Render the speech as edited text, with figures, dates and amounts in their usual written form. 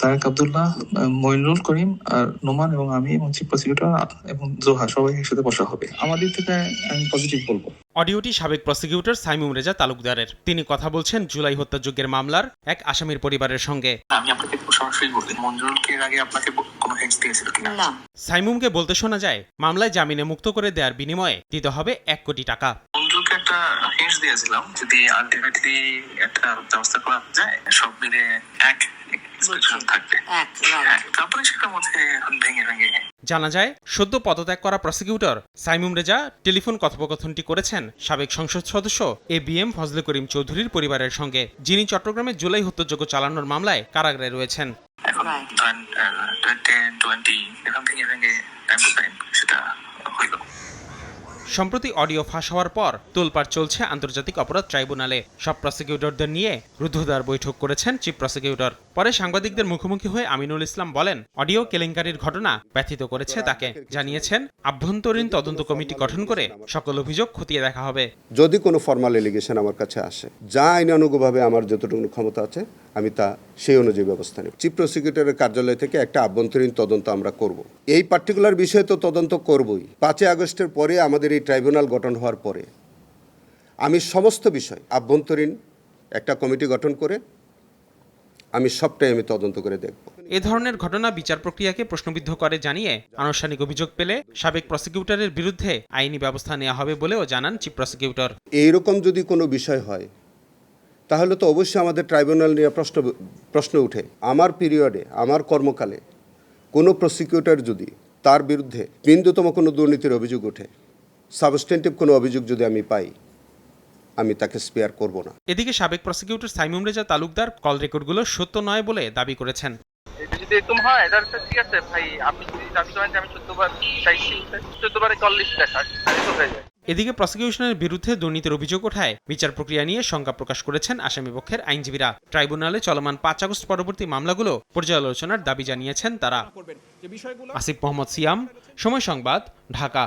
তারেক আব্দুল্লাহ, মইনুল করিম আর নোমান এবং আমি এবং চিফ প্রসিকিউটর এবং জোহা সবাই একসাথে বসা হবে। আমাদের থেকে আমি পজিটিভ বলবো। অডিওটি সাবেক প্রসিকিউটর সাইমুম রেজা তালুকদারের। তিনি কথা বলছেন জুলাই হত্যাযজ্ঞের মামলার এক আসামির পরিবারের সঙ্গে। আমি আপনাকে সরাসরি বলি, মঞ্জুরুলকে এর আগে আপনাকে কোনো হিন্টস দিয়েছিল কিনা? না। সাইমুমকে বলতে শোনা যায় মামলায় জামিনে মুক্ত করে দেওয়ার বিনিময়ে দিতে হবে 1 কোটি টাকা। মঞ্জুরুলকে একটা হিন্টস দিয়েছিলাম, যদি আলটিমেটলি একটা ব্যবস্থা করা যায় সব মিলে এক থাকবে, তারপরে সেটার মধ্যে ভেঙে ভেঙে। জানা যায় সদ্য পদত্যাগ করা প্রসিকিউটর সাইমুম রেজা টেলিফোন কথোপকথনটি করেছেন সাবেক সংসদ সদস্য এবিএম ফজলে করিম চৌধুরীর পরিবারের সঙ্গে, যিনি চট্টগ্রামে জুলাই হত্যাযজ্ঞ চালানোর মামলায় কারাগারে রয়েছেন। এখন 10-20 এরকম ভেঙে ভেঙে টাইম টু টাইম সেটা হইল। সম্প্রতি অডিও ফাঁস হওয়ার পর তোলপাড় চলছে আন্তর্জাতিক অপরাধ ট্রাইব্যুনালে। সব প্রসিকিউটরদের নিয়ে রুদ্ধদ্বার বৈঠক করেছেন চিফ প্রসিকিউটর। পরে সাংবাদিকদের মুখোমুখি হয়ে আমিনুল ইসলাম বলেন, অডিও কেলেঙ্কারির ঘটনা ব্যথিত করেছে তাকে। জানিয়েছেন আভ্যন্তরীণ তদন্ত কমিটি গঠন করে সকল অভিযোগ খতিয়ে দেখা হবে। যদি কোনো ফর্মাল এলিগেশন আমার কাছে আসে, যা আইনানুগভাবে আমার যতটুকু ক্ষমতা আছে আমি তা সেই অনুযায়ী ব্যবস্থা নেব। চিফ প্রসিকিউটরের কার্যালয় থেকে একটা আভ্যন্তরীণ তদন্ত আমরা করব। এই পার্টিকুলার বিষয়ে তো তদন্ত করবই। 5 আগস্টের পরে আমাদের এই ট্রাইব্যুনাল গঠন হওয়ার পরে আমি সমস্ত বিষয় আভ্যন্তরীণ একটা কমিটি গঠন করে আমি সবটাই তদন্ত করে দেখব। এ ধরনের ঘটনা বিচার প্রক্রিয়াকে প্রশ্নবিদ্ধ করে জানিয়ে আনুষ্ঠানিক অভিযোগ পেলে সাবেক প্রসিকিউটরের বিরুদ্ধে আইনি ব্যবস্থা নেওয়া হবে বলেও জানান চিফ প্রসিকিউটর। এইরকম যদি কোনো বিষয় হয় তাহলে তো অবশ্যই আমাদের ট্রাইব্যুনাল নিয়ে প্রশ্ন উঠে। আমার পিরিয়ডে, আমার কর্মকালে কোনো প্রসিকিউটর যদি তার বিরুদ্ধে বিন্দুতম কোনো দুর্নীতির অভিযোগ ওঠে, সাবস্টেন্টিভ কোনো অভিযোগ যদি আমি পাই, আমি তাকে স্পেয়ার করব না। এদিকে সাবেক প্রসিকিউটর সাইমুম রেজা তালুকদার কল রেকর্ডগুলো সত্য নয় বলে দাবি করেছেন। এটা যদি এরকম হয় তাহলে ঠিক আছে ভাই, আপনি যদি দাবি করেন যে আমি 14বার চাইছি, 14বারে কল লিস্ট দেখা তো হয়ে যায়। এদিকে প্রসিকিউশনের বিরুদ্ধে দুর্নীতির অভিযোগ ওঠায় বিচার প্রক্রিয়া নিয়ে শঙ্কা প্রকাশ করেছেন আসামিপক্ষের আইনজীবীরা। ট্রাইব্যুনালে চলমান 5 আগস্ট পরবর্তী মামলাগুলো পর্যালোচনার দাবি জানিয়েছেন তারা। আসিফ মোহাম্মদ সিয়াম, সময় সংবাদ, ঢাকা।